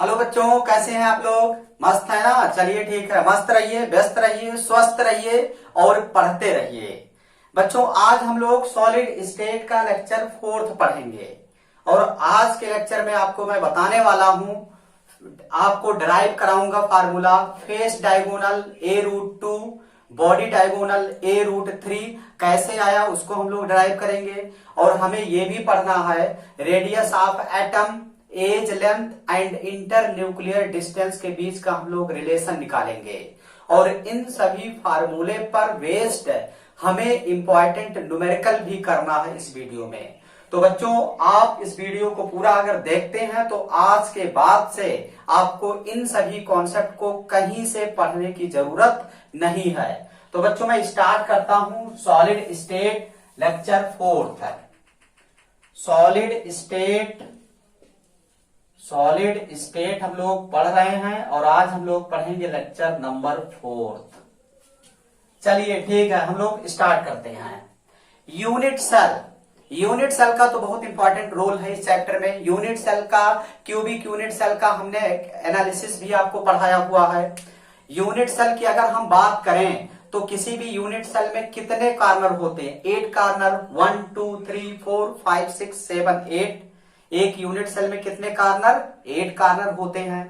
Hello बच्चों, कैसे हैं आप लोग? मस्त है ना? चलिए ठीक है, मस्त रहिए, व्यस्त रहिए, स्वस्थ रहिए और पढ़ते रहिए। बच्चों, आज हम लोग सॉलिड स्टेट का लेक्चर 4th पढ़ेंगे और आज के लेक्चर में आपको मैं बताने वाला हूं, आपको डिराइव कराऊंगा formula face diagonal a√2 body diagonal a√3 कैसे आया उसको हम लोग डिराइव करेंगे। और हमें ये भी पढ़ना है radius of atom, edge, length and inter nuclear distance के बीच का हम लोग रिलेशन निकालेंगे। और इन सभी फार्मूले पर बेस्ड हमें इंपॉर्टेंट न्यूमेरिकल भी करना है इस वीडियो में। तो बच्चों, आप इस वीडियो को पूरा अगर देखते हैं तो आज के बाद से आपको इन सभी कॉन्सेप्ट को कहीं से पढ़ने की जरूरत नहीं है। तो बच्चों, मैं स्टार्ट करता हूं सॉलिड स्टेट लेक्चर 4th है। सॉलिड स्टेट हम लोग पढ़ रहे हैं और आज हम लोग पढ़ेंगे लेक्चर नंबर 4th। चलिए ठीक है, हम लोग स्टार्ट करते हैं। यूनिट सेल का तो बहुत इंपॉर्टेंट रोल है इस चैप्टर में। यूनिट सेल का, क्यूबिक यूनिट सेल का हमने एनालिसिस भी आपको पढ़ाया हुआ है। यूनिट सेल की अगर हम बात करें तो किसी भी यूनिट सेल में कितने कार्नर होते हैं? 8 कार्नर, 1 2 3 4 5 6 7 8। एक यूनिट सेल में कितने कार्नर? 8 कार्नर होते हैं।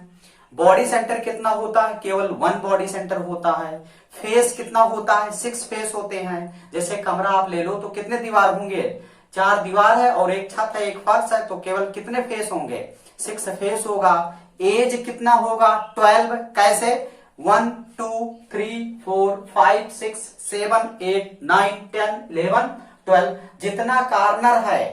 बॉडी सेंटर कितना होता है? केवल 1 बॉडी सेंटर होता है। फेस कितना होता है? 6 फेस होते हैं। जैसे कमरा आप ले लो तो कितने दीवार होंगे? 4 दीवार है और एक छत है, एक फर्श है, तो केवल कितने फेस होंगे? 6 फेस होगा। एज कितना होगा? 12। कैसे? 1 2 3 4 5 6 7 8 9 10 11 12। जितना कार्नर है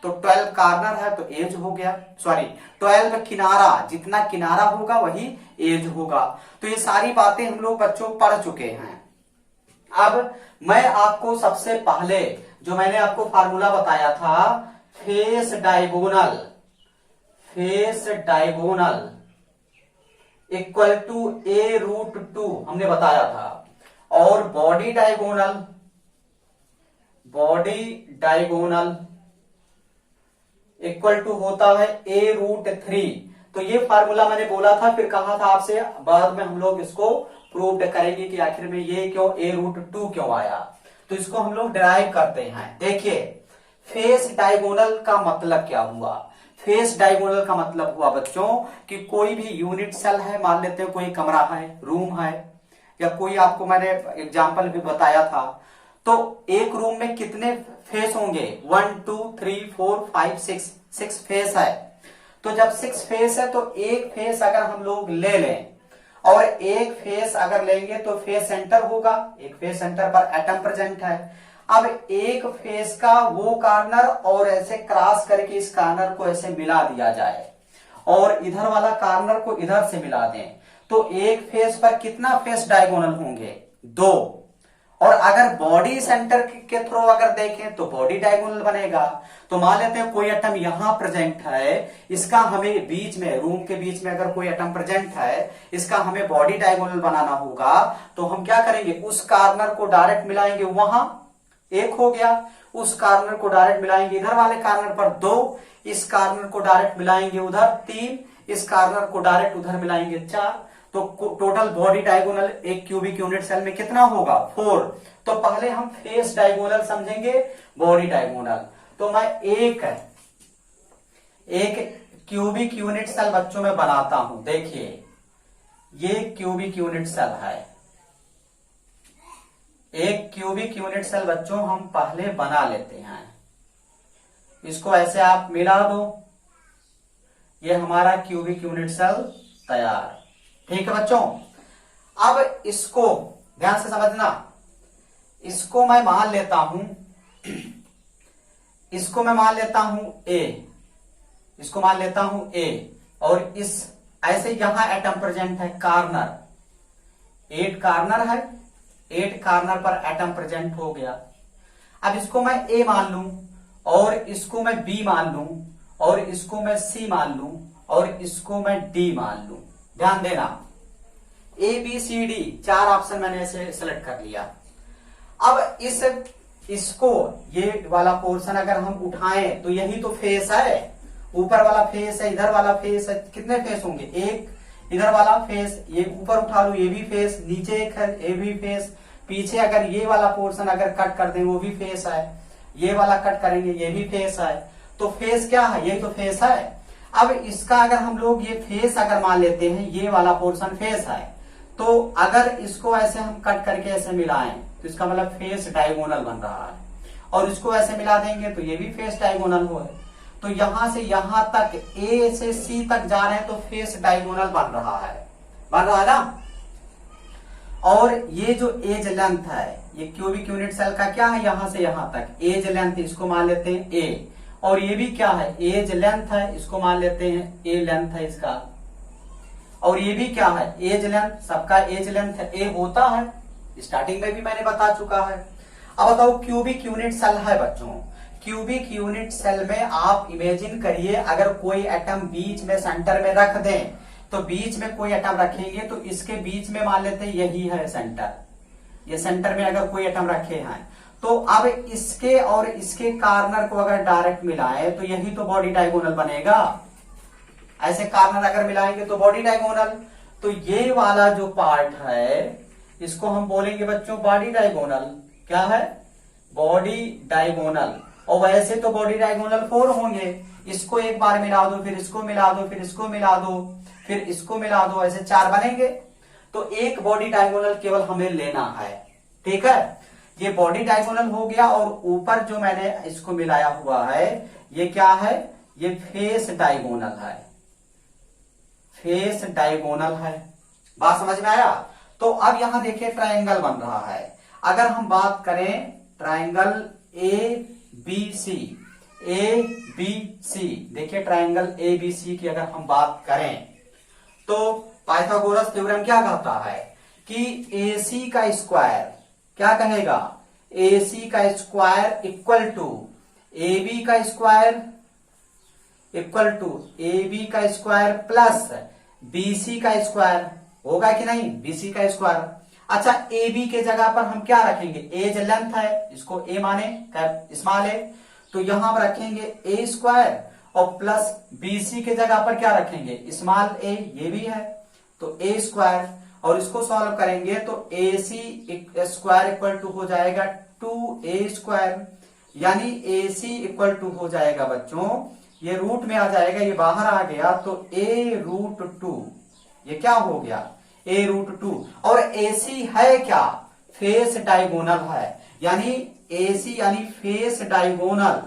तो 12 कार्नर है तो एज हो गया, सॉरी 12 किनारा, जितना किनारा होगा वही एज होगा। तो ये सारी बातें हम लोग बच्चों पढ़ चुके हैं। अब मैं आपको सबसे पहले जो मैंने आपको फार्मूला बताया था face diagonal equal to a√2 हमने बताया था। और बॉडी डायगोनल इक्वल टू होता है a√3। तो ये फार्मूला मैंने बोला था, फिर कहा था आपसे बाद में हम लोग इसको प्रूव करेंगे कि आखिर में ये क्यों a√2 क्यों आया। तो इसको हम लोग डिराइव करते हैं। देखिए, फेस डायगोनल का मतलब क्या हुआ? फेस डायगोनल का मतलब हुआ बच्चों कि कोई भी यूनिट सेल है, मान लेते हैं कोई कमरा है, रूम है, या कोई आपको मैंने एग्जांपल भी बताया था। तो एक रूम में कितने फेस होंगे? 1 2 3 4 5 6 फेस है। तो जब 6 फेस है तो एक फेस अगर हम लोग ले लें और एक फेस अगर लेंगे तो फेस सेंटर होगा, एक फेस सेंटर पर एटम प्रेजेंट है। अब एक फेस का वो कार्नर और ऐसे क्रॉस करके इस कार्नर को ऐसे मिला दिया जाए और इधर वाला कार्नर को इधर से मिला दें तो एक फेस पर कितना फेस डायगोनल होंगे? 2। और अगर बॉडी सेंटर के थ्रू अगर देखें तो बॉडी डायगोनल बनेगा। तो मान लेते हैं कोई एटम यहां प्रेजेंट है, इसका हमें बीच में, रूम के बीच में अगर कोई एटम प्रेजेंट है, इसका हमें बॉडी डायगोनल बनाना होगा। तो हम क्या करेंगे? उस कार्नर को डायरेक्ट मिलाएंगे, वहां एक हो गया। उस कार्नर को डायरेक्ट मिलाएंगे इधर वाले कार्नर पर 2, इस कार्नर को डायरेक्ट मिलाएंगे उधर 3, इस कार्नर को डायरेक्ट उधर मिलाएंगे 4। तो टोटल बॉडी डायगोनल एक क्यूबिक यूनिट सेल में कितना होगा? 4। तो पहले हम फेस डायगोनल समझेंगे, बॉडी डायगोनल। तो मैं एक क्यूबिक यूनिट सेल बच्चों में बनाता हूं। देखिए, ये क्यूबिक यूनिट सेल है। एक क्यूबिक यूनिट सेल बच्चों हम पहले बना लेते हैं। इसको ऐसे आप मिला दो, ये हमारा क्यूबिक यूनिट सेल तैयार। ठीक है बच्चों, अब इसको ध्यान से समझना। इसको मैं मान लेता हूं, ए, और इस ऐसे यहां एटम प्रेजेंट है, कार्नर 8 कार्नर है, 8 कार्नर पर एटम प्रेजेंट हो गया। अब इसको मैं ए मान लूं और इसको मैं बी मान लूं और इसको मैं सी मान लूं और इसको मैं डी मान लूं। ध्यान देना, A B C D 4 option मैंने ऐसे सेलेक्ट कर लिया। अब इसको ये वाला पोर्शन अगर हम उठाएं तो यही तो फेस है ऊपर वाला फेस है, इधर वाला फेस है, कितने फेस होंगे, एक इधर वाला फेस, ये ऊपर उठा लो ये भी फेस, नीचे एक है ये भी फेस, पीछे अगर ये वाला पोर्शन अगर कट कर दें वो भी फेस है, ये वाला कट करेंगे ये भी फेस है। तो फेस क्या है, ये तो फेस है। अब इसका अगर हम लोग ये फेस अगर मान लेते हैं, ये वाला पोर्शन फेस है, तो अगर इसको ऐसे हम कट करके ऐसे मिलाएं तो इसका मतलब फेस डायगोनल बन रहा है, और इसको ऐसे मिला देंगे तो ये भी फेस डायगोनल हो। तो यहां से यहां तक ए से सी तक जा रहे हैं तो फेस डायगोनल बन रहा है ना। और ये जो एज लेंथ है, ये क्यूबिक यूनिट सेल का क्या है, यहां से यहां तक एज लेंथ, इसको मान लेते हैं ए, और ये भी क्या है, एज लेंथ है, इसको मान लेते हैं ए लेंथ है इसका, और ये भी क्या है, एज लेंथ, सबका एज लेंथ है ए होता है, स्टार्टिंग में भी मैंने बता चुका है। अब बताओ क्यूबिक यूनिट सेल है बच्चों, क्यूबिक यूनिट सेल में आप इमेजिन करिए अगर कोई एटम बीच में सेंटर में रख दें, तो बीच में कोई एटम रखेंगे तो इसके बीच में मान लेते हैं यही है सेंटर, ये सेंटर में अगर कोई एटम रखे हैं, तो अब इसके और इसके कार्नर को अगर डायरेक्ट मिलाएं तो यही तो बॉडी डायगोनल बनेगा। ऐसे कार्नर अगर मिलाएंगे तो बॉडी डायगोनल। तो ये वाला जो पार्ट है इसको हम बोलेंगे बच्चों बॉडी डायगोनल। क्या है, बॉडी डायगोनल। और वैसे तो बॉडी डायगोनल 4 होंगे, इसको एक बार मिला दो, फिर इसको मिला दो, फिर इसको मिला दो, फिर इसको मिला दो, ऐसे 4 बनेंगे। तो एक बॉडी डायगोनल केवल हमें लेना है, ठीक है। ये बॉडी डायगोनल हो गया, और ऊपर जो मैंने इसको मिलाया हुआ है ये क्या है, ये फेस डायगोनल है, फेस डायगोनल है। बात समझ में आया। तो अब यहां देखिए ट्रायंगल बन रहा है। अगर हम बात करें triangle A B C, A B C, देखिए ट्रायंगल ए बी सी की अगर हम बात करें तो पाइथागोरस थ्योरम क्या कहता है कि ए सी का स्क्वायर क्या कहेगा, ए सी का square equal to A B का square equal to A B का स्क्वायर प्लस बी सी का स्क्वायर, होगा कि नहीं, बी सी का स्क्वायर। अच्छा ए बी के जगह पर हम क्या रखेंगे, एज लेंथ है, इसको ए माने स्मॉल ए, तो यहां हम रखेंगे ए स्क्वायर, और प्लस बी सी के जगह पर क्या रखेंगे, स्मॉल ए, ये भी है, तो ए स्क्वायर, और इसको सॉल्व करेंगे तो ए सी स्क्वायर इक्वल टू हो जाएगा 2a स्क्वायर, यानी ए सी इक्वल टू हो जाएगा बच्चों, ये रूट में आ जाएगा, ये बाहर आ गया तो a√2, ये क्या हो गया, a√2। और AC है क्या, फेस डायगोनल है, यानी AC यानी फेस डायगोनल,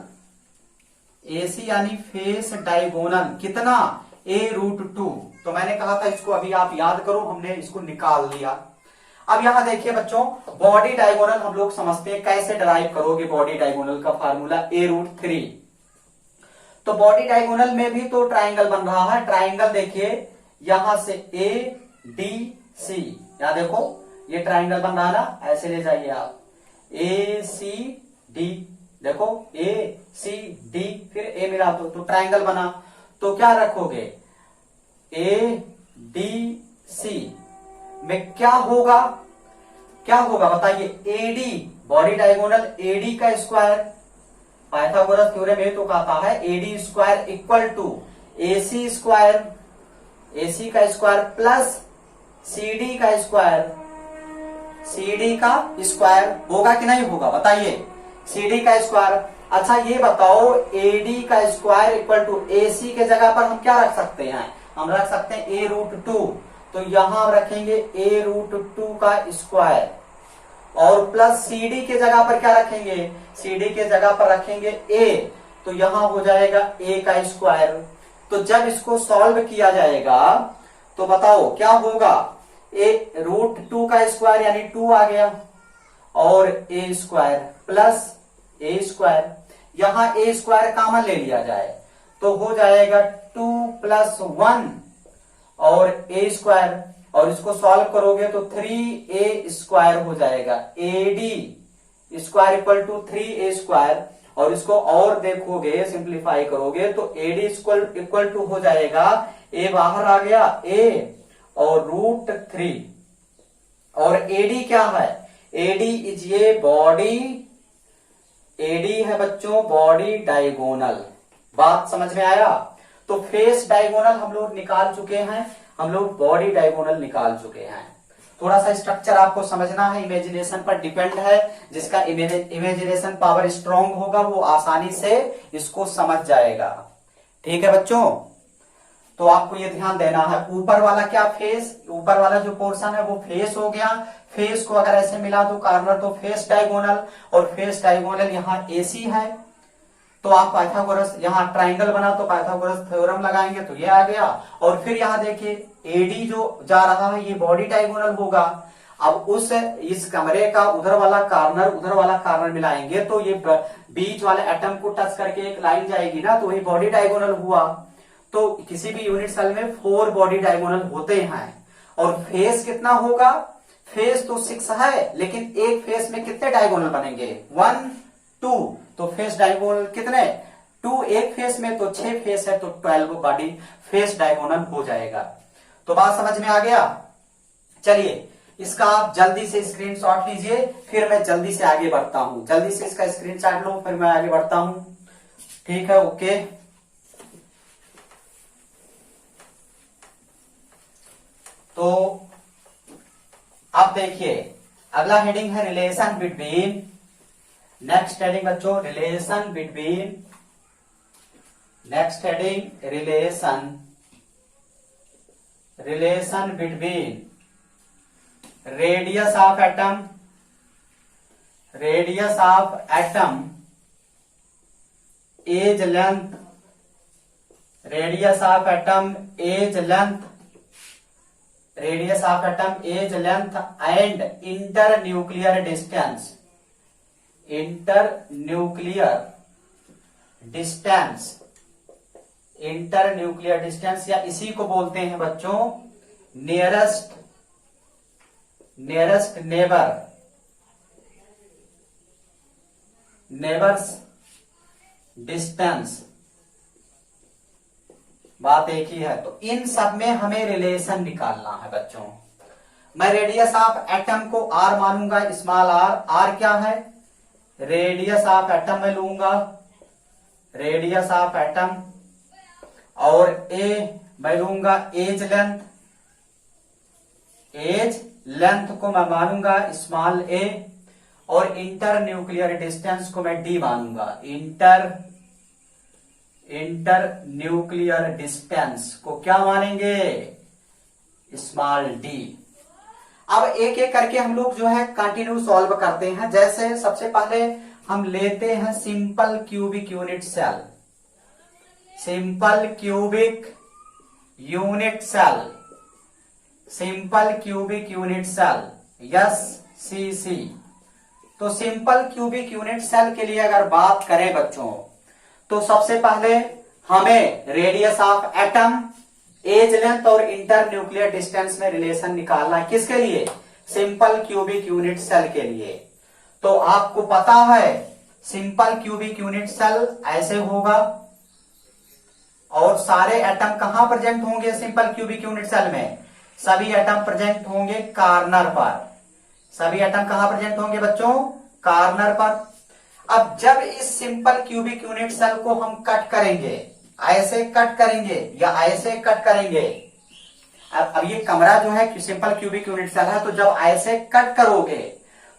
AC यानी फेस डायगोनल कितना, a√2। तो मैंने कहा था इसको अभी आप याद करो, हमने इसको निकाल लिया। अब यहां देखिए बच्चों, बॉडी डायगोनल हम लोग समझते हैं, कैसे डराइव करोगे बॉडी डायगोनल का फार्मूला, a√3। तो बॉडी डायगोनल में भी तो ट्राइंगल बन रहा है, ट्राइंगल देखिए यहां से ADC, यहां देखो ये ट्राइंगल बन रहा है ना, ऐसे ले जाइए आप, ACD, देखो ACD फिर A मिला दो तो ट्राइंगल बना। तो क्या रखोगे, ADC में क्या होगा, क्या होगा बताइए, AD, बॉडी डायगोनल AD का स्क्वायर, पाइथागोरस थ्योरम में तो कहता है AD square equal to AC square, AC का स्क्वायर प्लस CD का स्क्वायर, CD का स्क्वायर होगा कि नहीं होगा बताइए, CD का स्क्वायर। अच्छा ये बताओ AD का स्क्वायर इक्वल टू AC के जगह पर हम क्या रख सकते हैं, हम रख सकते हैं a√2, तो यहां हम रखेंगे a√2 का स्क्वायर, और प्लस CD के जगह पर क्या रखेंगे, CD के जगह पर रखेंगे a, तो यहां हो जाएगा a का स्क्वायर। तो जब इसको सॉल्व किया जाएगा तो बताओ क्या होगा, a√2 का स्क्वायर यानी 2 आ गया, और a square plus a square, यहां a स्क्वायर कॉमन ले लिया जाए तो हो जाएगा 2 + 1 और a स्क्वायर, और इसको सॉल्व करोगे तो 3a स्क्वायर हो जाएगा, AD square equal to 3a square, और इसको और देखोगे सिंप्लीफाई करोगे तो AD इक्वल टू हो जाएगा, a बाहर आ गया a और √3, और AD क्या है, AD इज ये बॉडी, AD है बच्चों बॉडी डायगोनल। बात समझ में आया। तो फेस डायगोनल हम लोग निकाल चुके हैं, हम लोग बॉडी डायगोनल निकाल चुके हैं। थोड़ा सा स्ट्रक्चर आपको समझना है, इमेजिनेशन पर डिपेंड है। जिसका इमेजिनेशन पावर स्ट्रांग होगा वो आसानी से इसको समझ जाएगा। ठीक है बच्चों, तो आपको ये ध्यान देना है। ऊपर वाला क्या फेस, ऊपर वाला जो पोर्शन है वो फेस हो गया। फेस को अगर ऐसे मिला दो कार्नर तो फेस डायगोनल, और फेस डायगोनल यहाँ एसी है। तो आप पाइथागोरस, यहाँ ट्राइंगल बना तो पाइथागोरस थ्योरम लगाएंगे तो ये आ गया। और फिर यहाँ देखिए एडी जो जा रहा है ये बॉडी डायगोनल होगा। अब इस कमरे का उधर वाला कार्नर मिलाएंगे तो ये बीच वाले एटम को टच करके एक लाइन जाएगी ना, तो वही बॉडी डायगोनल हुआ। तो किसी भी यूनिट सेल में 4 बॉडी डायगोनल होते हैं। और फेस कितना होगा, फेस तो 6 है, लेकिन एक फेस में कितने डायगोनल बनेंगे, 1 2। तो फेस डायगोनल कितने, 2 एक फेस में, तो 6 फेस है तो 12 बॉडी फेस डायगोनल हो जाएगा। तो बात समझ में आ गया। चलिए इसका आप जल्दी से स्क्रीनशॉट लीजिए, फिर मैं जल्दी से आगे बढ़ता हूं। जल्दी से इसका स्क्रीनशॉट लो, फिर मैं आगे बढ़ता हूं। ठीक है, ओके। तो अब देखिए अगला हेडिंग है रिलेशन बिटवीन। नेक्स्ट हेडिंग बच्चों relation between, next heading relation between radius of atom, edge length, radius of atom edge length and inter nuclear distance, या इसी को बोलते हैं बच्चों नियरेस्ट नेबर्स डिस्टेंस। बात एक ही है। तो इन सब में हमें रिलेशन निकालना है बच्चों। मैं रेडियस ऑफ एटम को आर मानूंगा, स्मॉल आर क्या है, रेडियस ऑफ एटम में लूंगा, रेडियस ऑफ एटम, और ए मैं लूंगा एज लेंथ को मैं मानूंगा स्मॉल ए, और इंटर न्यूक्लियर डिस्टेंस को मैं डी मानूंगा, इंटर न्यूक्लियर डिस्टेंस को क्या मानेंगे, स्मॉल डी। अब एक एक करके हम लोग जो है कंटिन्यू सॉल्व करते हैं। जैसे सबसे पहले हम लेते हैं simple cubic unit cell, simple cubic unit cell SCC। तो सिंपल क्यूबिक यूनिट सेल के लिए अगर बात करें बच्चों, तो सबसे पहले हमें radius of atom, edge length और इंटर न्यूक्लियर डिस्टेंस में रिलेशन निकालना है। किसके लिए, सिंपल क्यूबिक यूनिट सेल के लिए। तो आपको पता है सिंपल क्यूबिक यूनिट सेल ऐसे होगा, और सारे एटम कहां प्रेजेंट होंगे सिंपल क्यूबिक यूनिट सेल में, सभी एटम प्रेजेंट होंगे कार्नर पर। सभी एटम कहां प्रेजेंट होंगे बच्चों, कार्नर पर। अब जब इस सिंपल क्यूबिक यूनिट सेल को हम कट करेंगे, ऐसे कट करेंगे या ऐसे कट करेंगे, अब ये कमरा जो है सिंपल क्यूबिक यूनिट सेल है, तो जब ऐसे कट करोगे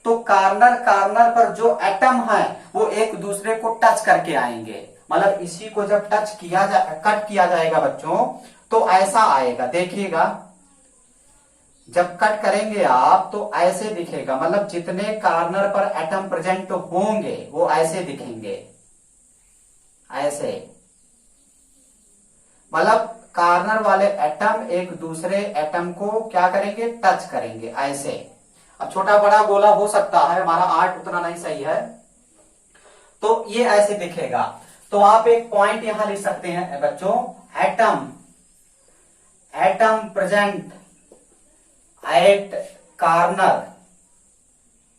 तो कार्नर पर जो एटम है वो एक दूसरे को टच करके आएंगे। मतलब इसी को जब कट किया जाएगा बच्चों तो ऐसा आएगा, देखिएगा जब कट करेंगे आप तो ऐसे दिखेगा। मतलब जितने कार्नर पर एटम प्रेजेंट होंगे वो ऐसे दिखेंगे, ऐसे। मतलब कार्नर वाले एटम एक दूसरे एटम को क्या करेंगे, टच करेंगे ऐसे। अब छोटा बड़ा गोला हो सकता है, हमारा आर्ट उतना नहीं सही है, तो ये ऐसे दिखेगा। तो आप एक पॉइंट यहां लिख सकते हैं बच्चों, atom present at corner,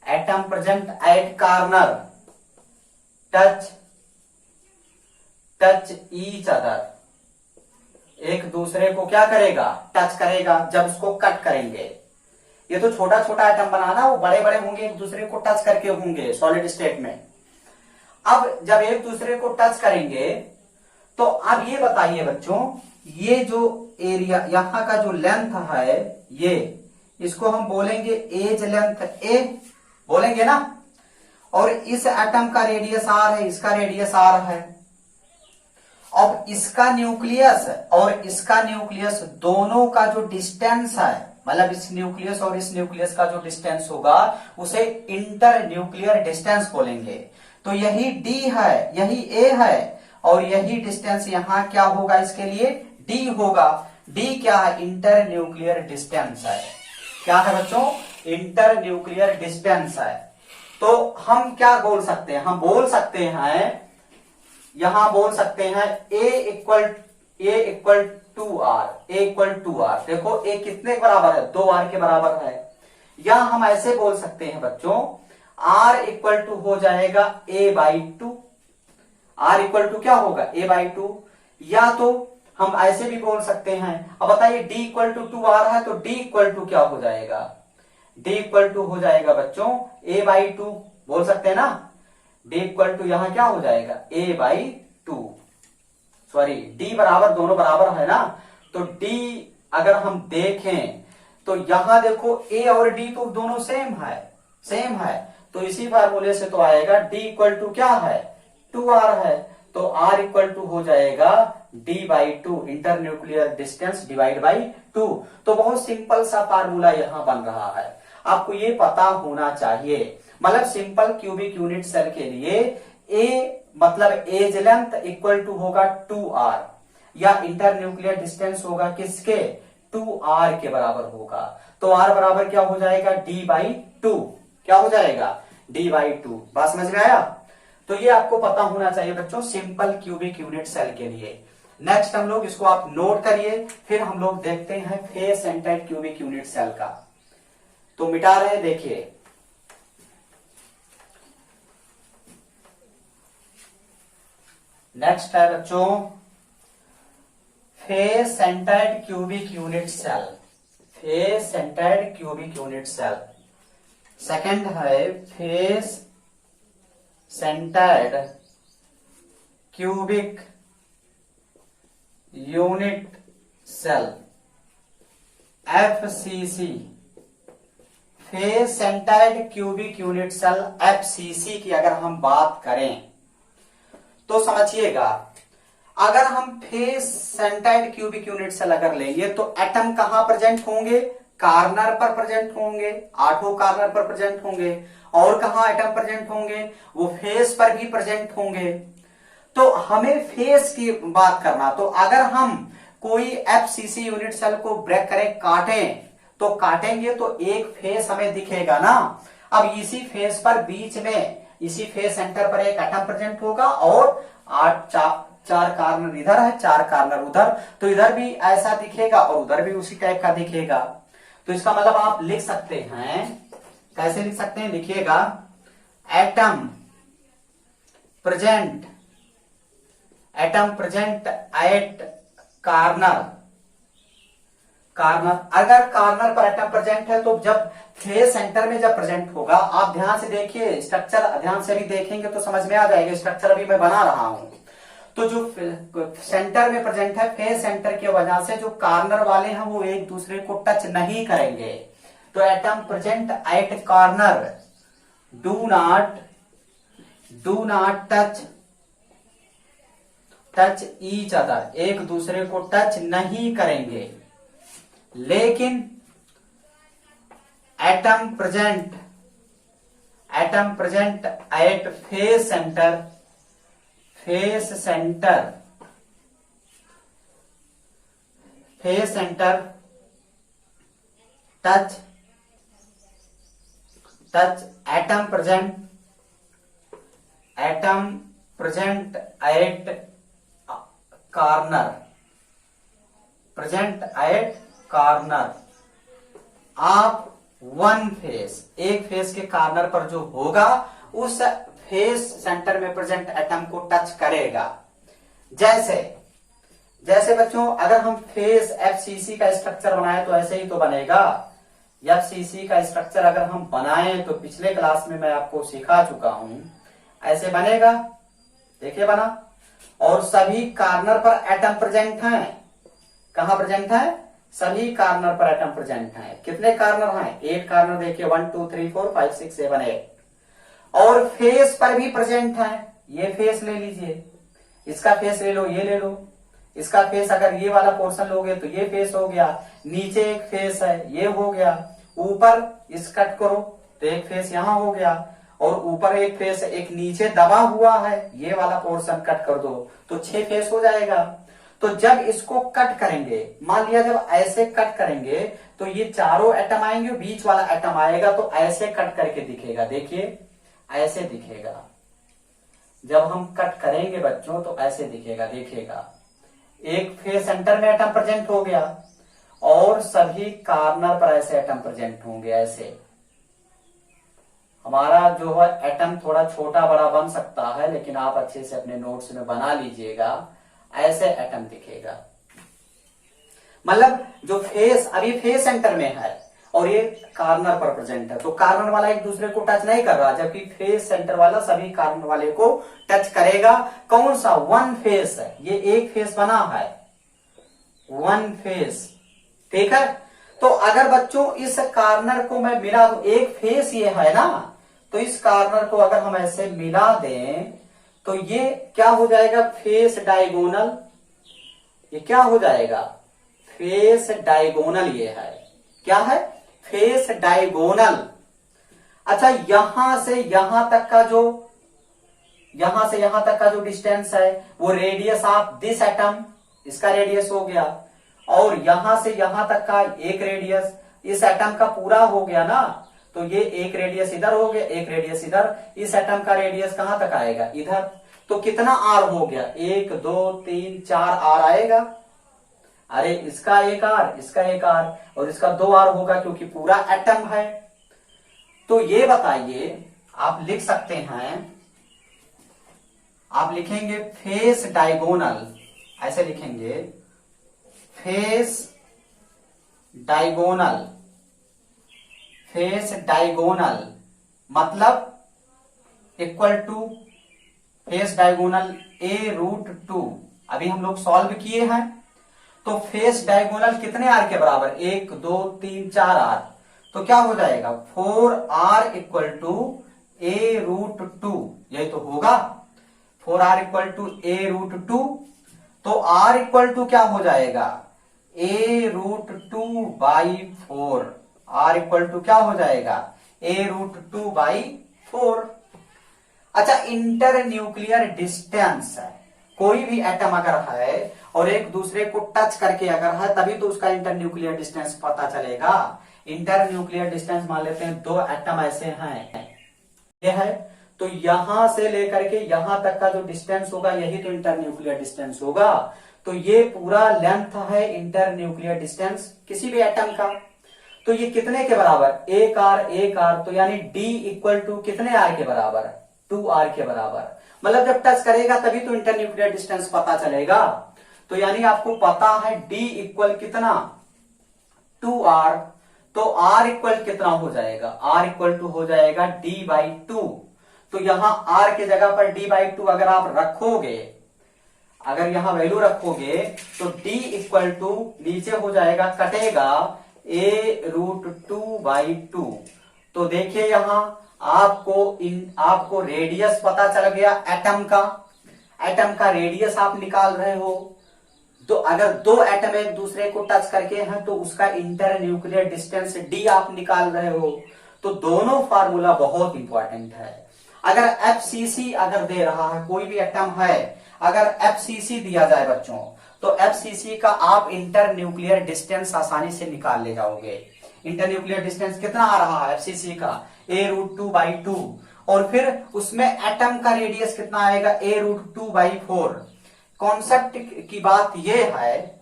atom present at corner touch each other, एक दूसरे को क्या करेगा, टच करेगा जब उसको कट करेंगे। ये तो छोटा छोटा एटम बनाना, वो बड़े बड़े होंगे एक दूसरे को टच करके होंगे सॉलिड स्टेट में। अब जब एक दूसरे को टच करेंगे तो अब ये बताइए बच्चों, ये जो एरिया यहाँ का जो लेंथ है, ये इसको हम बोलेंगे एज लेंथ ए, बोलेंगे ना। और इस एटम का रेडियस आर है, इसका रेडियस आर है। अब इसका न्यूक्लियस और इसका न्यूक्लियस दोनों का जो डिस्टेंस है, मतलब इस न्यूक्लियस और इस न्यूक्लियस का जो डिस्टेंस होगा उसे इंटर न्यूक्लियर डिस्टेंस बोलेंगे। तो यही डी है, यही ए है, और यही डिस्टेंस यहां क्या होगा, इसके लिए डी होगा। डी क्या है, इंटर न्यूक्लियर डिस्टेंस है। क्या है बच्चों, इंटर न्यूक्लियर डिस्टेंस है। तो हम क्या बोल सकते हैं, हम बोल सकते हैं, यहां बोल सकते हैं A equal to R, A equal to R. देखो ए कितने के बराबर है, 2r के बराबर है। या हम ऐसे बोल सकते हैं बच्चों, r इक्वल टू हो जाएगा a/2। r इक्वल टू क्या होगा, a/2। या तो हम ऐसे भी बोल सकते हैं, अब बताइए d इक्वल टू 2r है तो d इक्वल टू क्या हो जाएगा, d इक्वल टू हो जाएगा बच्चों a/2, बोल सकते हैं ना। d इक्वल टू यहां क्या हो जाएगा, a/2, सॉरी d बराबर, दोनों बराबर है ना। तो d अगर हम देखें तो यहां देखो a और d तो दोनों सेम है, सेम है। तो इसी फार्मूले से तो आएगा d इक्वल टू क्या है, 2r है। तो r इक्वल टू हो जाएगा d/2, inter nuclear distance divide by 2। तो बहुत सिंपल सा फार्मूला यहां बन रहा है, आपको ये पता होना चाहिए। मतलब सिंपल क्यूबिक यूनिट सेल के लिए ए मतलब एज लेंथ इक्वल टू होगा 2r, या इंटर न्यूक्लियर डिस्टेंस होगा किसके, 2r के बराबर होगा। तो r बराबर क्या हो जाएगा, d/2, क्या हो जाएगा, d/2। बात समझ में आया। तो ये आपको पता होना चाहिए बच्चों सिंपल क्यूबिक यूनिट सेल के लिए। नेक्स्ट हम लोग इसको आप नोट करिए, फिर हम लोग देखते हैं face centred cubic unit cell का। तो मिटा रहे, देखिए नेक्स्ट है बच्चों face centred cubic unit cell, face centred cubic unit cell. Second है face centred cubic unit cell, FCC। Face centred cubic unit cell FCC की अगर हम बात करें तो समझिएगा, अगर हम face centred cubic unit cell अगर लेंगे तो एटम कहां प्रेजेंट होंगे, कार्नर पर प्रेजेंट होंगे, 8 कार्नर पर प्रेजेंट होंगे। और कहां एटम प्रेजेंट होंगे, वो फेस पर भी प्रेजेंट होंगे। तो हमें फेस की बात करना, तो अगर हम कोई FCC यूनिट सेल को ब्रेक करें, काटें, तो काटेंगे तो एक फेस हमें दिखेगा ना। अब इसी फेस पर बीच में, इसी फेस सेंटर पर एक एटम प्रेजेंट होगा और 4 कार्नर इधर है, 4 कार्नर उधर। तो इधर भी ऐसा दिखेगा और उधर भी उसी टाइप का दिखेगा। तो इसका मतलब आप लिख सकते हैं, कैसे लिख सकते हैं, लिखिएगा एटम प्रेजेंट एट कार्नर। अगर कार्नर पर एटम प्रेजेंट है तो जब फेस सेंटर में जब प्रेजेंट होगा, आप ध्यान से देखिए, स्ट्रक्चर ध्यान से भी देखेंगे तो समझ में आ जाएगा। स्ट्रक्चर अभी मैं बना रहा हूं। तो जो सेंटर में प्रेजेंट है, फेस सेंटर की वजह से जो कार्नर वाले हैं वो एक दूसरे को टच नहीं करेंगे। तो atom present at corner do not touch each other, एक दूसरे को टच नहीं करेंगे। लेकिन atom present at face centre touch atom present at corner आप वन फेस, एक फेस के कार्नर पर जो होगा उस फेस सेंटर में प्रेजेंट एटम को टच करेगा। जैसे बच्चों अगर हम फेस FCC का स्ट्रक्चर बनाए तो ऐसे ही तो बनेगा। FCC का स्ट्रक्चर अगर हम बनाए तो पिछले क्लास में मैं आपको सिखा चुका हूं, ऐसे बनेगा, देखिए बना। और सभी कार्नर पर एटम प्रेजेंट हैं। कहां प्रेजेंट है? सभी कार्नर पर एटम प्रेजेंट हैं। कितने कार्नर हैं? 8 कार्नर देखिए, 1 2 3 4 5 6 7 8। और फेस पर भी प्रेजेंट है। ये फेस ले लीजिए, इसका फेस ले लो, ये ले लो, इसका फेस अगर ये वाला पोर्शन लोगे तो ये फेस हो गया, नीचे एक फेस है, ये हो गया, ऊपर इस कट करो तो एक फेस यहां हो गया, और ऊपर एक फेस, एक नीचे दबा हुआ है, ये वाला पोर्शन कट कर दो तो 6 फेस हो जाएगा। तो जब इसको कट करेंगे, मान लिया जब ऐसे कट करेंगे तो ये चारों एटम आएंगे, बीच वाला एटम आएगा, तो ऐसे कट करके दिखेगा। देखिए ऐसे दिखेगा, जब हम कट करेंगे बच्चों तो ऐसे दिखेगा। देखिएगा, एक फेस सेंटर में एटम प्रेजेंट हो गया और सभी कार्नर पर ऐसे एटम प्रेजेंट होंगे। ऐसे हमारा जो है एटम थोड़ा छोटा बड़ा बन सकता है, लेकिन आप अच्छे से अपने नोट्स में बना लीजिएगा। ऐसे एटम दिखेगा, मतलब जो फेस अभी फेस सेंटर में है और ये कार्नर पर प्रेजेंट है, तो कार्नर वाला एक दूसरे को टच नहीं कर रहा, जबकि फेस सेंटर वाला सभी कार्नर वाले को टच करेगा। कौन सा? वन फेस है, ये एक फेस बना है, वन फेस, ठीक है। तो अगर बच्चों इस कार्नर को मैं मिला दूं, एक फेस ये है ना, तो इस कार्नर को अगर हम ऐसे मिला दें तो ये क्या हो जाएगा? Face diagonal. ये क्या हो जाएगा? Face diagonal. ये है, क्या है? Face diagonal. अच्छा, यहां से यहां तक का जो डिस्टेंस है वो रेडियस ऑफ दिस एटम, इसका रेडियस हो गया, और यहां से यहां तक का एक रेडियस इस एटम का पूरा हो गया ना, तो ये एक रेडियस इधर हो गया, एक रेडियस इधर, इस एटम का रेडियस कहां तक आएगा? इधर। तो कितना आर हो गया? 1 2 3 4 आर आएगा। अरे इसका एक आर, इसका एक आर, और इसका 2 आर होगा क्योंकि पूरा एटम है। तो ये बताइए, आप लिख सकते हैं, आप लिखेंगे फेस डायगोनल, ऐसे लिखेंगे फेस डायगोनल। फेस डायगोनल मतलब equal to face diagonal a√2। अभी हम लोग सॉल्व किए हैं, तो फेस डायगोनल कितने आर के बराबर? 1 2 3 4 आर। तो क्या हो जाएगा? 4r equal to a√2। यही तो होगा, 4r इक्वल टू a√2। तो r इक्वल टू क्या हो जाएगा? a√2/4। r इक्वल टू क्या हो जाएगा? a√2/4। अच्छा, इंटर न्यूक्लियर डिस्टेंस है, कोई भी एटम अगर है और एक दूसरे को टच करके अगर है तभी तो उसका इंटर न्यूक्लियर डिस्टेंस पता चलेगा। इंटर न्यूक्लियर डिस्टेंस मान लेते हैं, 2 एटम ऐसे हैं, ये है, तो यहां से लेकर के यहां तक का जो डिस्टेंस होगा यही तो इंटर न्यूक्लियर डिस्टेंस होगा। तो ये पूरा लेंथ है इंटर न्यूक्लियर डिस्टेंस किसी भी एटम का। तो ये कितने के बराबर? 1 आर, तो यानी D इक्वल टू कितने आर के बराबर? 2 आर के बराबर। मतलब जब टच करेगा तभी तो इंटर न्यूक्लियर डिस्टेंस पता चलेगा। तो यानी आपको पता है D इक्वल कितना? 2 आर। तो R इक्वल कितना हो जाएगा? R इक्वल टू हो जाएगा D/2। तो यहां R के जगह पर D/2 अगर आप रखोगे, अगर यहां वैल्यू रखोगे तो D इक्वल टू नीचे हो जाएगा, कटेगा a√2/2। तो देखिए यहां आपको रेडियस पता चल गया एटम का रेडियस आप निकाल रहे हो। तो अगर 2 एटम एक दूसरे को टच करके हैं तो उसका इंटर न्यूक्लियर डिस्टेंस D आप निकाल रहे हो। तो दोनों फार्मूला बहुत इंपॉर्टेंट है। अगर FCC अगर दे रहा है, कोई भी एटम है, अगर FCC दिया जाए बच्चों, तो FCC का आप इंटर न्यूक्लियर डिस्टेंस आसानी से निकाल ले जाओगे। इंटर न्यूक्लियर डिस्टेंस कितना आ रहा है FCC का? a√2/2। और फिर उसमें एटम का रेडियस कितना आएगा? a√2/4। कॉन्सेप्ट की बात यह है,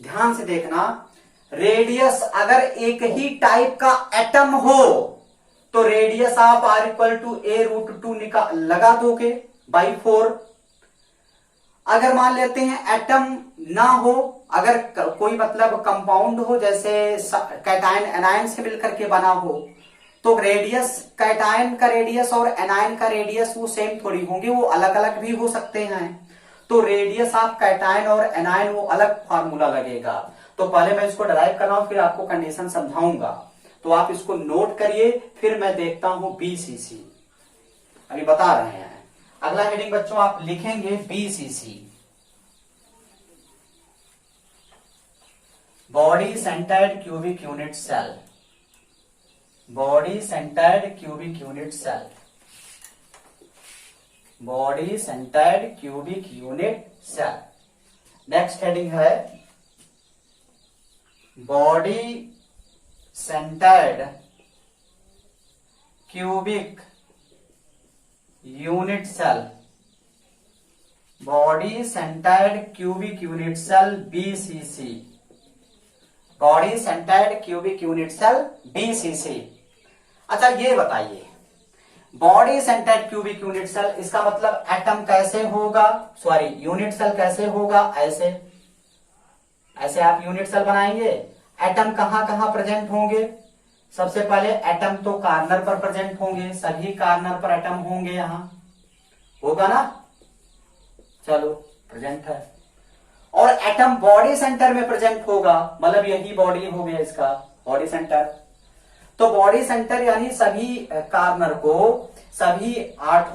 ध्यान से देखना, रेडियस अगर एक ही टाइप का एटम हो तो रेडियस आप r इक्वल टू a√2 लगा दोगे /4। अगर मान लेते हैं एटम ना हो, अगर कोई मतलब कंपाउंड हो, जैसे कैटायन एनायन से मिलकर के बना हो, तो रेडियस, कैटायन का रेडियस और एनायन का रेडियस वो सेम थोड़ी होंगे, वो अलग अलग भी हो सकते हैं। तो रेडियस ऑफ कैटायन और एनायन वो अलग फार्मूला लगेगा। तो पहले मैं इसको डराइव कर रहा हूं, फिर आपको कंडीशन समझाऊंगा, तो आप इसको नोट करिए, फिर मैं देखता हूं बीसीसी। अभी बता रहे हैं। अगला हेडिंग बच्चों आप लिखेंगे BCC, body centred cubic unit cell. Body centred cubic unit cell, body centred cubic unit cell. Next heading है body centred cubic unit cell, body centred cubic unit cell BCC, body centred cubic unit cell BCC. अच्छा ये बताइए, body centred cubic unit cell, इसका मतलब atom कैसे होगा, sorry unit cell कैसे होगा, ऐसे ऐसे आप यूनिट सेल बनाएंगे। एटम कहां कहां प्रेजेंट होंगे, सबसे पहले एटम तो कार्नर पर प्रेजेंट होंगे, सभी कार्नर पर एटम होंगे, यहां होगा ना, चलो प्रेजेंट है। और एटम बॉडी सेंटर में प्रेजेंट होगा, मतलब यही बॉडी हो गया इसका बॉडी सेंटर। तो बॉडी सेंटर यानी सभी कार्नर को, सभी आठ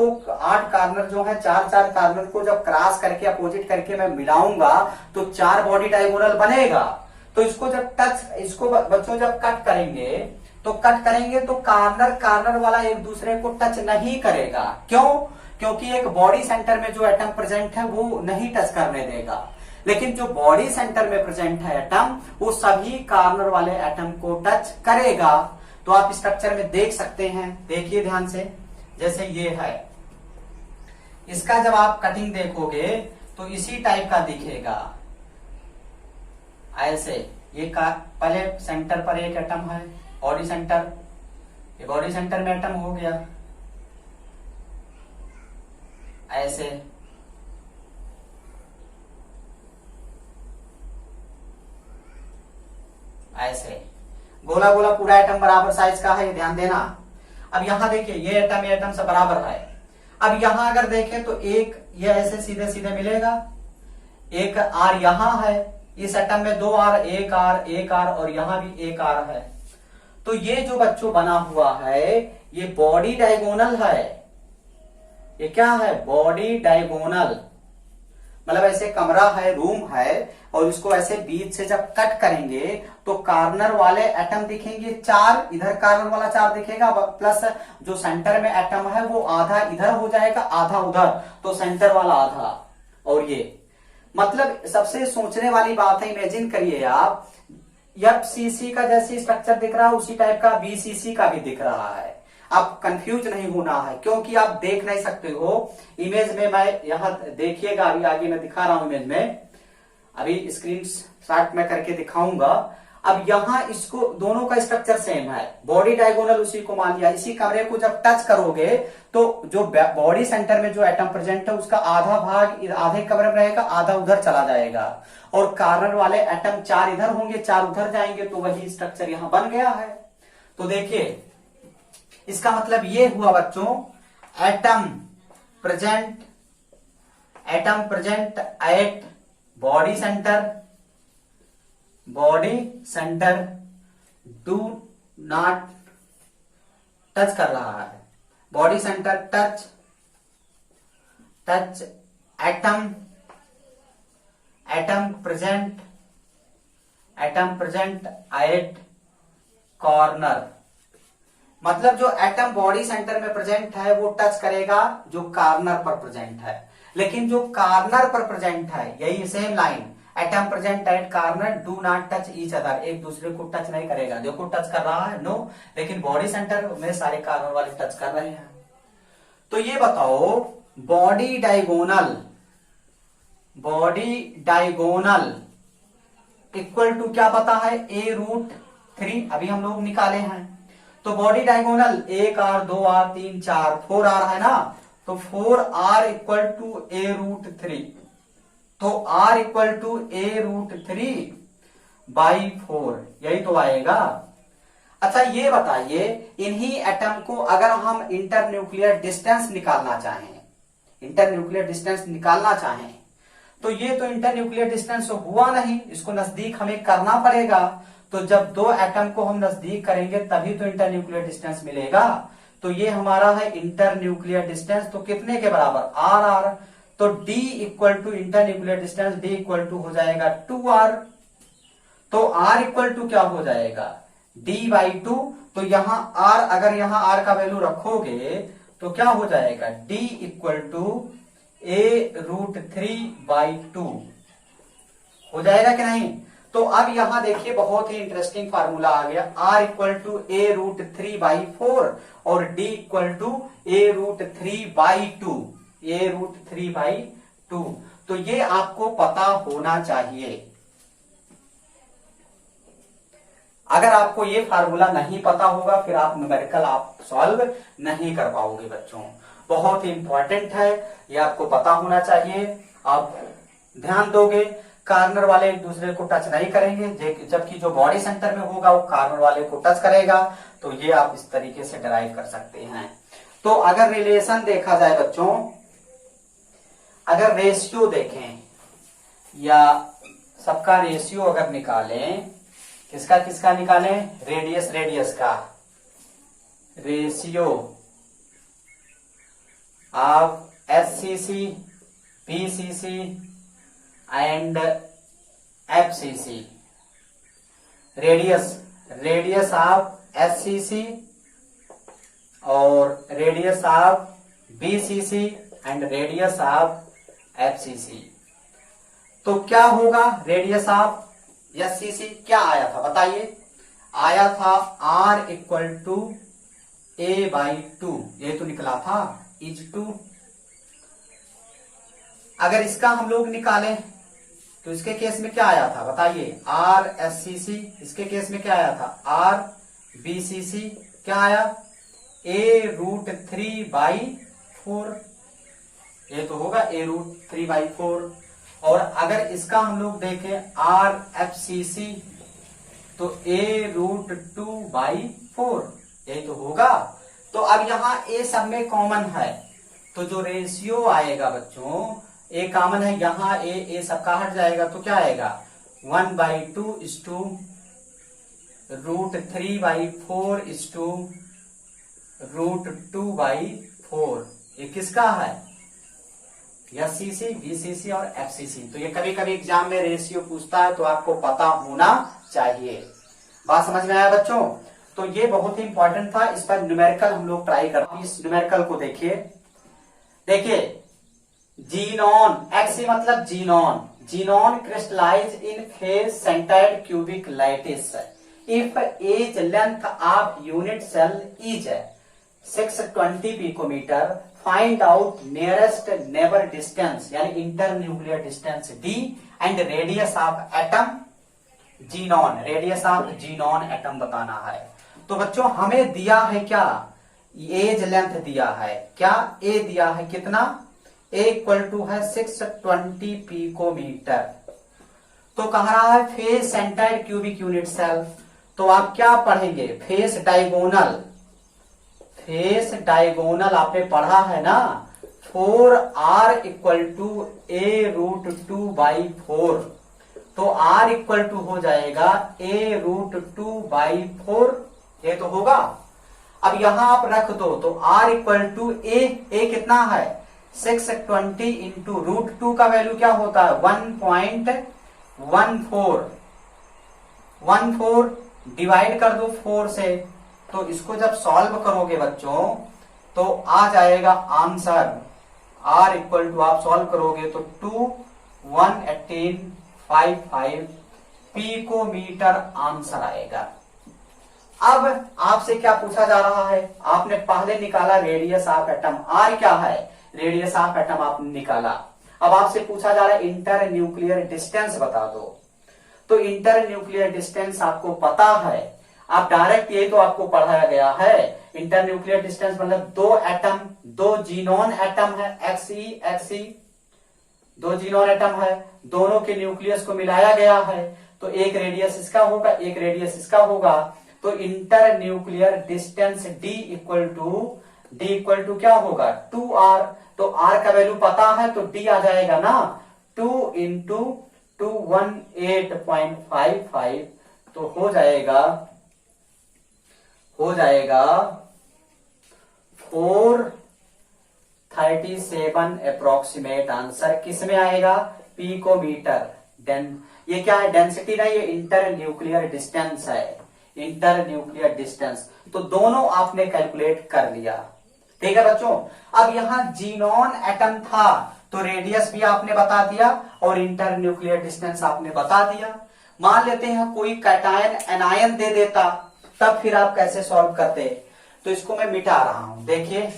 कार्नर जो है, चार कार्नर को जब क्रॉस करके अपोजिट करके मैं मिलाऊंगा तो 4 बॉडी डायगोनल बनेगा। तो इसको जब इसको बच्चों जब कट करेंगे तो कार्नर वाला एक दूसरे को टच नहीं करेगा। क्यों? क्योंकि एक बॉडी सेंटर में जो एटम प्रेजेंट है वो नहीं टच करने देगा, लेकिन जो बॉडी सेंटर में प्रेजेंट है एटम, वो सभी कार्नर वाले एटम को टच करेगा। तो आप स्ट्रक्चर में देख सकते हैं, देखिए ध्यान से, जैसे ये है, इसका जब आप कटिंग देखोगे तो इसी टाइप का दिखेगा, ऐसे। ये पहले सेंटर पर एक एटम है, बॉडी सेंटर, ये बॉडी सेंटर में एटम हो गया, ऐसे। ऐसे गोला गोला पूरा एटम बराबर साइज का है, ध्यान देना। अब यहां देखिए, ये एटम सब बराबर है। अब यहां अगर देखें तो एक ये ऐसे सीधे सीधे मिलेगा, एक आर यहां है, इस एटम में 2 आर, एक आर और यहां भी एक आर है। तो ये जो बच्चों बना हुआ है ये बॉडी डायगोनल है। ये क्या है? बॉडी डायगोनल, मतलब ऐसे कमरा है, रूम है, और इसको ऐसे बीच से जब कट करेंगे तो कार्नर वाले एटम दिखेंगे 4, इधर कार्नर वाला 4 दिखेगा, प्लस जो सेंटर में एटम है वो आधा इधर हो जाएगा, आधा उधर, तो सेंटर वाला आधा। और ये मतलब सबसे सोचने वाली बात है, इमेजिन करिए आप, एफसीसी का जैसे स्ट्रक्चर दिख रहा है उसी टाइप का बीसीसी का भी दिख रहा है। आप कंफ्यूज नहीं होना है, क्योंकि आप देख नहीं सकते हो इमेज में। मैं यहां देखिएगा, अभी आगे मैं दिखा रहा हूं इमेज में, अभी स्क्रीन शॉट में करके दिखाऊंगा। अब यहां इसको दोनों का स्ट्रक्चर सेम है, बॉडी डायगोनल उसी को मान लिया। इसी कमरे को जब टच करोगे तो जो बॉडी सेंटर में जो एटम प्रेजेंट है उसका आधा भाग आधे कमरे में रहेगा, आधा उधर चला जाएगा, और कार्नर वाले एटम 4 इधर होंगे, 4 उधर जाएंगे, तो वही स्ट्रक्चर यहां बन गया है। तो देखिए इसका मतलब ये हुआ बच्चों, atom present at body centre do not touch कर रहा है, body centre touch atom present at corner. मतलब जो एटम बॉडी सेंटर में प्रेजेंट है वो टच करेगा जो कार्नर पर प्रेजेंट है, लेकिन जो कार्नर पर प्रेजेंट है, यही same line, atom present at corner do not touch each other, एक दूसरे को टच नहीं करेगा। देखो टच कर रहा है, नो, लेकिन बॉडी सेंटर में सारे कार्नर वाले टच कर रहे हैं। तो ये बताओ, बॉडी डायगोनल इक्वल टू क्या पता है? A√3 अभी हम लोग निकाले हैं। तो body diagonal 1 R 2 R 3 4 4 R है ना, तो 4R इक्वल टू A√3, तो R इक्वल टू A√3/4, यही तो आएगा। अच्छा ये बताइए, इन्हीं एटम को अगर हम इंटरन्यूक्लियर डिस्टेंस निकालना चाहें, तो ये तो इंटर न्यूक्लियर डिस्टेंस हुआ नहीं, इसको नजदीक हमें करना पड़ेगा। तो जब दो एटम को हम नजदीक करेंगे तभी तो इंटर न्यूक्लियर डिस्टेंस मिलेगा। तो ये हमारा है इंटर न्यूक्लियर डिस्टेंस, तो कितने के बराबर, आर आर। तो D equal to inter nuclear distance D equal to हो जाएगा 2r। तो R इक्वल टू क्या हो जाएगा, D/2। तो यहां R, अगर यहां R का वैल्यू रखोगे तो क्या हो जाएगा, D इक्वल टू A√3/2 हो जाएगा कि नहीं। तो अब यहां देखिए बहुत ही इंटरेस्टिंग फार्मूला आ गया, R इक्वल टू A√3/4 और D equal to A√3/2, A√3/2। तो ये आपको पता होना चाहिए। अगर आपको ये फार्मूला नहीं पता होगा फिर आप न्यूमेरिकल आप सॉल्व नहीं कर पाओगे बच्चों। बहुत ही इंपॉर्टेंट है, ये आपको पता होना चाहिए। आप ध्यान दोगे, कार्नर वाले एक दूसरे को टच नहीं करेंगे, जबकि जो बॉडी सेंटर में होगा वो कार्नर वाले को टच करेगा। तो ये आप इस तरीके से डिराइव कर सकते हैं। तो अगर रिलेशन देखा जाए बच्चों, अगर रेशियो देखें या सबका रेशियो अगर निकालें, किसका किसका निकालें, रेडियस रेडियस का ratio of SCC, PCC and FCC, radius of SCC और radius of BCC and radius of FCC। तो क्या होगा, रेडियस ऑफ SCC क्या आया था बताइए, आया था R इक्वल टू A/2, ये तो निकला था (2). अगर इसका हम लोग निकालें तो इसके केस में क्या आया था बताइए, RSCC, इसके केस में क्या आया था RBCC, क्या आया A√3/4, ये तो होगा A√3/4। और अगर इसका हम लोग देखें RFCC तो A√2/4, ये तो होगा। तो अब यहाँ A सब में कॉमन है, तो जो रेशियो आएगा बच्चों A कॉमन है, यहाँ A सबका हट जाएगा तो क्या आएगा 1/2 is to √3/4 is to √2/4। ये किसका है, SCC, BCC और FCC। तो ये कभी कभी एग्जाम में रेशियो पूछता है तो आपको पता होना चाहिए। बात समझ में आया बच्चों। तो ये बहुत ही इंपॉर्टेंट था, इस पर न्यूमेरिकल हम लोग ट्राई करते हैं। इस न्यूमेरिकल को देखिए जीनॉन, XC मतलब xenon crystallize in face centred cubic lattice if edge length of unit cell is 620 picometre, find out nearest neighbour distance यानी inter nuclear distance D and radius of atom xenon, radius of xenon atom बताना है। तो बच्चों हमें दिया है क्या, as length दिया है, क्या A दिया है कितना, A इक्वल टू है 620 पिकोमीटर। तो कह रहा है face centred cubic unit cell, तो आप क्या पढ़ेंगे, फेस डायगोनल आपने पढ़ा है ना, 4R इक्वल टू A√2/4। तो R इक्वल टू हो जाएगा A√2/4, ये तो होगा। अब यहां आप रख दो तो R इक्वल टू A कितना है 620 इंटू √2 का वैल्यू क्या होता है 1.14 डिवाइड कर दो 4 से। तो इसको जब सॉल्व करोगे बच्चों तो आ जाएगा आंसर R इक्वल टू, आप सॉल्व करोगे तो 21855 पिकोमीटर आंसर आएगा। अब आपसे क्या पूछा जा रहा है, आपने पहले निकाला रेडियस ऑफ एटम, R क्या है, रेडियस ऑफ एटम आपने निकाला। अब आपसे पूछा जा रहा है इंटर न्यूक्लियर डिस्टेंस बता दो। तो इंटर न्यूक्लियर डिस्टेंस आपको पता है, आप डायरेक्ट, ये तो आपको पढ़ाया गया है। इंटर न्यूक्लियर डिस्टेंस मतलब दो एटम, दो जीनोन एटम है XE, दो जीनोन एटम है, दोनों के न्यूक्लियस को मिलाया गया है। तो एक रेडियस इसका होगा, एक रेडियस इसका होगा। तो inter nuclear distance D equal to क्या होगा 2R। तो R का वैल्यू पता है तो D आ जाएगा ना 2 इंटू 218.55 तो हो जाएगा 437 अप्रोक्सीमेट आंसर किस में आएगा, पिकोमीटर। ये क्या है, डेंसिटी ना, ये इंटर न्यूक्लियर डिस्टेंस है, इंटर न्यूक्लियर डिस्टेंस। तो दोनों आपने कैलकुलेट कर लिया, ठीक है बच्चों। अब यहां जीनॉन एटम था तो रेडियस भी आपने बता दिया और इंटर न्यूक्लियर डिस्टेंस आपने बता दिया। मान लेते हैं कोई कैटायन एनायन दे देता, तब फिर आप कैसे सॉल्व करते, तो इसको मैं मिटा रहा हूं। देखिए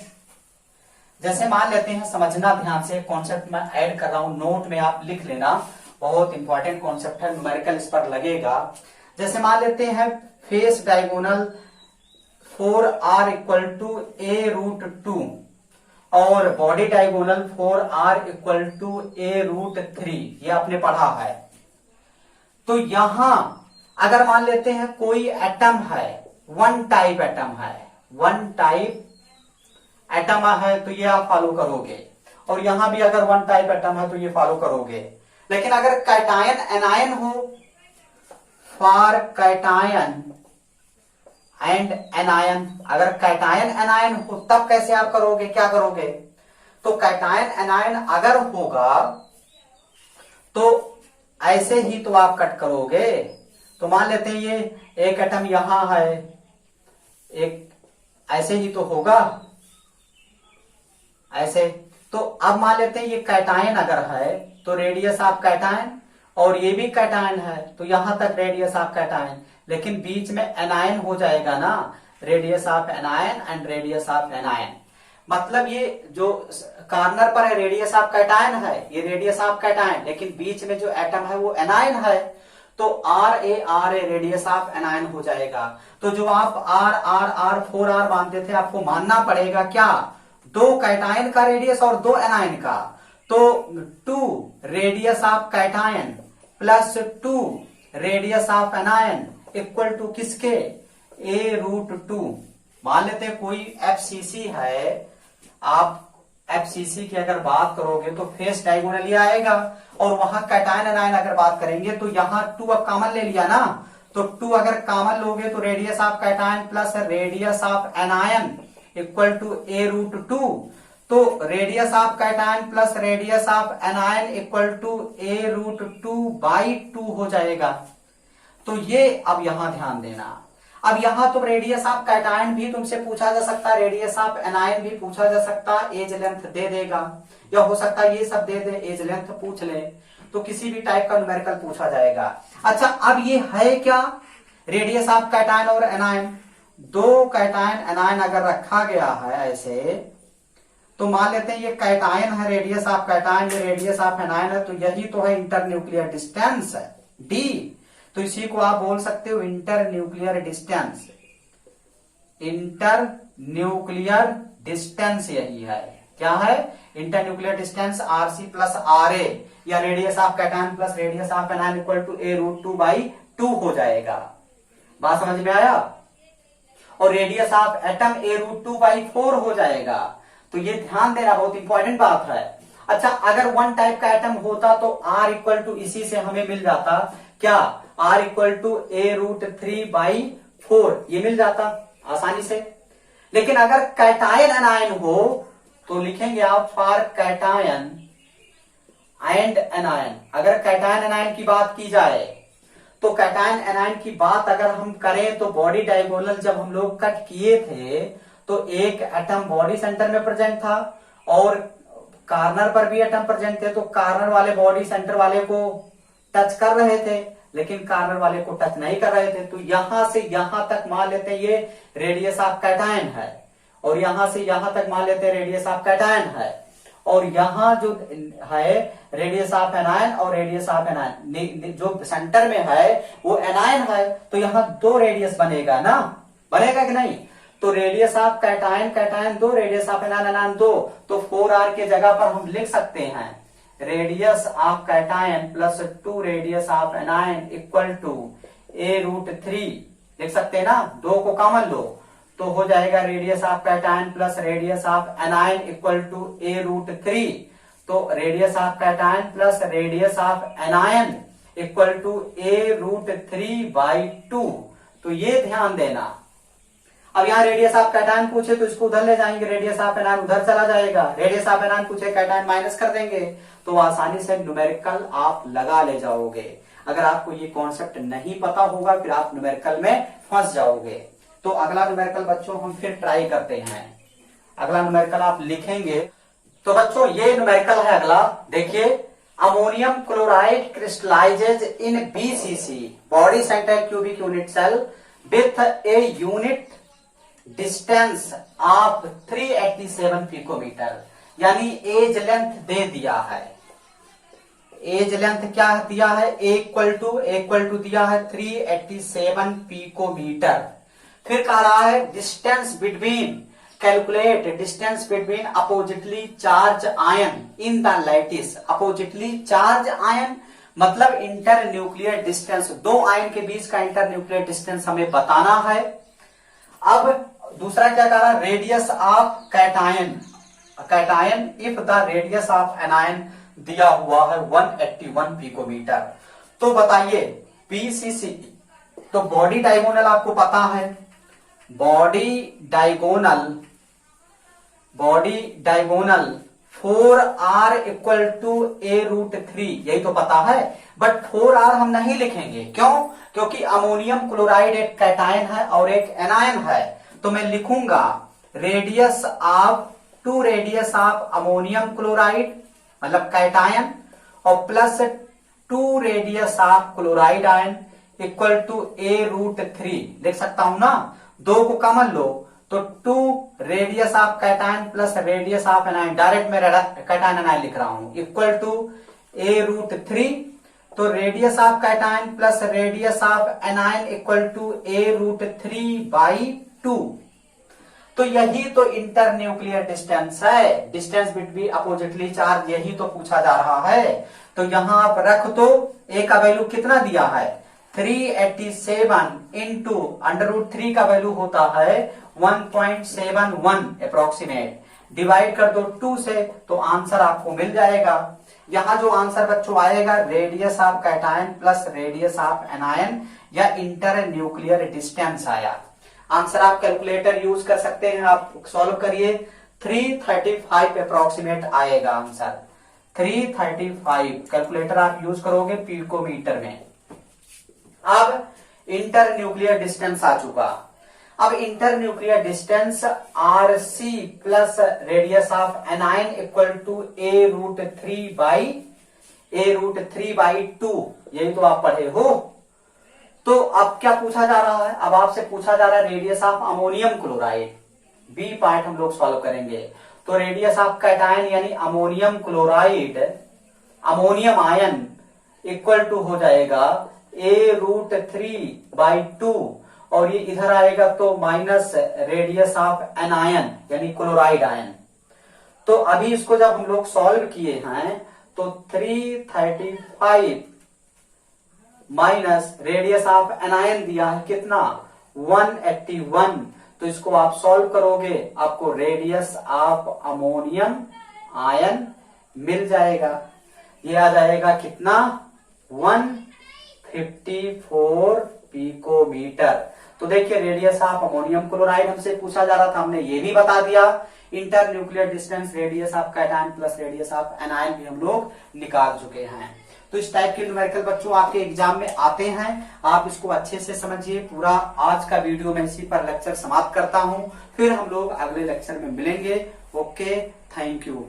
जैसे मान लेते हैं, समझना ध्यान से, कॉन्सेप्ट में ऐड कर रहा हूं, नोट में आप लिख लेना, बहुत इंपॉर्टेंट कॉन्सेप्ट है, न्यूमेरिकल इस पर लगेगा। जैसे मान लेते हैं face diagonal 4r equal to a√2 और body diagonal 4r equal to a√3, ये आपने पढ़ा है। तो यहां अगर मान लेते हैं कोई एटम है, वन टाइप एटम है, वन टाइप एटम है, तो ये आप फॉलो करोगे, और यहां भी अगर वन टाइप एटम है तो ये फॉलो करोगे। लेकिन अगर कैटायन एनायन हो, फॉर कैटायन एंड एनायन, अगर कैटायन एनायन हो तब कैसे आप करोगे, क्या करोगे, तो कैटायन एनायन अगर होगा तो ऐसे ही तो आप कट करोगे। तो मान लेते हैं ये एक एटम यहां है, एक ऐसे ही तो होगा, ऐसे। तो अब मान लेते हैं ये कैटायन अगर है तो रेडियस ऑफ कैटायन, और ये भी कैटायन है तो यहां तक रेडियस ऑफ कैटायन, लेकिन बीच में एनायन हो जाएगा ना, radius of anion and radius of anion. मतलब ये जो कॉर्नर पर है रेडियस ऑफ कैटायन है, ये रेडियस ऑफ कैटायन, लेकिन बीच में जो एटम है वो एनायन है, तो R A radius of anion हो जाएगा। तो जो आप आर 4r मानते थे, आपको मानना पड़ेगा क्या, दो कैटायन का रेडियस और दो एनायन का। तो 2 radius of cation plus 2 radius of anion equal to किसके, a√2। मान लेते हैं कोई FCC है, आप FCC की अगर बात करोगे तो फेस डायगोनली आएगा, और वहां कैटायन एनायन अगर बात करेंगे तो यहां 2 अब कॉमन ले लिया ना, तो 2 अगर कॉमन लोगे तो radius of cation plus radius of anion equal to a√2। तो radius of cation plus radius of anion equal to a√2/2 हो जाएगा। तो ये अब यहां ध्यान देना। अब यहां तो रेडियस ऑफ कैटायन भी तुमसे पूछा जा सकता है, रेडियस ऑफ एनायन भी पूछा जा सकता, एज लेंथ दे देगा, या हो सकता है ये सब दे दे, एज लेंथ पूछ ले, तो किसी भी टाइप का न्यूमेरिकल पूछा जाएगा। अच्छा अब ये है क्या, रेडियस ऑफ कैटायन और एनायन, दो कैटायन एनायन अगर रखा गया है ऐसे, तो मान लेते हैं ये कैटायन है, रेडियस ऑफ कैटायन, ये रेडियस ऑफ एनायन है, तो यही तो है इंटर न्यूक्लियर डिस्टेंस डी। तो इसी को आप बोल सकते हो inter nuclear distance, inter nuclear distance यही है, क्या है, inter nuclear distance RC plus RA, या radius of cation plus radius of anion equal to a√2/2 हो जाएगा। बात समझ में आया। और रेडियस ऑफ एटम a√2/4 हो जाएगा। तो ये ध्यान देना, बहुत इंपॉर्टेंट बात है। अच्छा अगर वन टाइप का एटम होता तो R इक्वल टू इसी से हमें मिल जाता, क्या, R इक्वल टू a√3/4, ये मिल जाता आसानी से। लेकिन अगर कैटायन एनायन हो तो लिखेंगे आप फॉर कैटायन एंड एनायन। अगर कैटायन एनायन की बात की जाए तो कैटायन एनायन की बात अगर हम करें तो बॉडी डायगोनल जब हम लोग कट किए थे तो एक एटम बॉडी सेंटर में प्रेजेंट था और कार्नर पर भी एटम प्रेजेंट थे, तो कार्नर वाले बॉडी सेंटर वाले को टच कर रहे थे लेकिन कार्नर वाले को टच नहीं कर रहे थे। तो यहां से यहां तक मान लेते हैं ये रेडियस ऑफ कैटायन है, और यहां से यहां तक मान लेते हैं रेडियस ऑफ कैटायन है, और यहां जो है रेडियस ऑफ एनायन और रेडियस ऑफ एनायन जो सेंटर में है वो एनायन है, तो यहां दो रेडियस बनेगा ना, बनेगा कि नहीं। तो radius of cation cation 2, radius of anion anion 2, तो 4r के जगह पर हम लिख सकते हैं radius of cation plus 2 radius of anion equal to a√3 लिख सकते हैं ना, 2 को कॉमन लो तो हो जाएगा radius of cation plus radius of anion equal to a√3। तो radius of cation plus radius of anion equal to a√3/2। तो ये ध्यान देना। अब यहाँ रेडियस ऑफ कैटायन पूछे तो इसको उधर ले जाएंगे, रेडियस ऑफ एनायन उधर चला जाएगा, रेडियस ऑफ एनायन पूछे कैटायन माइनस कर देंगे, तो आसानी से न्यूमेरिकल आप लगा ले जाओगे। अगर आपको ये कॉन्सेप्ट नहीं पता होगा फिर आप न्यूमेरिकल में फंस जाओगे। तो अगला न्यूमेरिकल बच्चों हम फिर ट्राई करते हैं। अगला न्यूमेरिकल आप लिखेंगे। तो बच्चों ये न्यूमेरिकल है अगला, देखिए ammonium chloride crystallizes in BCC body centre cubic unit cell with a unit distance of 387 picometre, यानी एज लेंथ दे दिया है। एज लेंथ क्या दिया है, इक्वल टू दिया है 387 पिकोमीटर। फिर कह रहा है distance between, calculate distance between oppositely charge ion in the lattice. Oppositely charge ion मतलब इंटर न्यूक्लियर डिस्टेंस, दो आयन के बीच का इंटर न्यूक्लियर डिस्टेंस हमें बताना है। अब दूसरा क्या कह रहा है, radius of cation if the radius of anion दिया हुआ है 181 पिकोमीटर। तो बताइए BCC, तो बॉडी डायगोनल आपको पता है, body diagonal 4R equal to a√3, यही तो पता है। बट 4R हम नहीं लिखेंगे, क्यों? क्योंकि अमोनियम क्लोराइड एक कैटायन है और एक एनायन है। तो मैं लिखूंगा रेडियस ऑफ अमोनियम क्लोराइड मतलब कैटायन और plus 2 radius of chloride ion equal to a√3 लिख सकता हूं ना, दो को कॉमन लो तो 2 radius of cation plus radius of anion, direct मैं कैटायन एनायन लिख रहा हूं, इक्वल टू a√3। तो radius of cation plus radius of anion equal to a√3/2। तो यही तो इंटर न्यूक्लियर डिस्टेंस है, डिस्टेंस बिटवीन अपोजिटली चार्ज, यही तो पूछा जा रहा है। तो यहां आप रख दो, ए का वैल्यू कितना दिया है 387 इंटू √3 का वैल्यू होता है 1.71 अप्रोक्सीमेट, डिवाइड कर दो 2 से तो आंसर आपको मिल जाएगा। यहां जो आंसर बच्चों आएगा radius of cation plus radius of anion या इंटर न्यूक्लियर डिस्टेंस आया। आंसर आप कैलकुलेटर यूज कर सकते हैं, आप सॉल्व करिए 335 अप्रोक्सीमेट आएगा आंसर, 335 कैलकुलेटर आप यूज करोगे पिकोमीटर में। अब इंटर न्यूक्लियर डिस्टेंस आ चुका। अब inter nuclear distance RC plus radius of anion equal to a√3/2, यही तो आप पढ़े हो। तो अब क्या पूछा जा रहा है, अब आपसे पूछा जा रहा है radius of ammonium chloride, B part हम लोग सॉल्व करेंगे। तो रेडियस ऑफ कैटायन यानी ammonium chloride, ammonium ion equal to हो जाएगा a√3/2 और ये इधर आएगा तो माइनस रेडियस ऑफ एनायन यानी क्लोराइड आयन। तो अभी इसको जब हम लोग सॉल्व किए हैं तो 335 माइनस रेडियस ऑफ एनायन दिया है कितना 181, तो इसको आप सॉल्व करोगे आपको रेडियस ऑफ अमोनियम आयन मिल जाएगा। ये आ जाएगा कितना 154 पिकोमीटर। तो देखिए रेडियस ऑफ अमोनियम क्लोराइड हमसे पूछा जा रहा था, हमने ये भी बता दिया। Inter nuclear distance radius of cation plus radius of anion भी हम लोग निकाल चुके हैं। तो इस टाइप के न्यूमेरिकल बच्चों आपके एग्जाम में आते हैं, आप इसको अच्छे से समझिए। पूरा आज का वीडियो मैं इसी पर लेक्चर समाप्त करता हूं, फिर हम लोग अगले लेक्चर में मिलेंगे। Okay, thank you.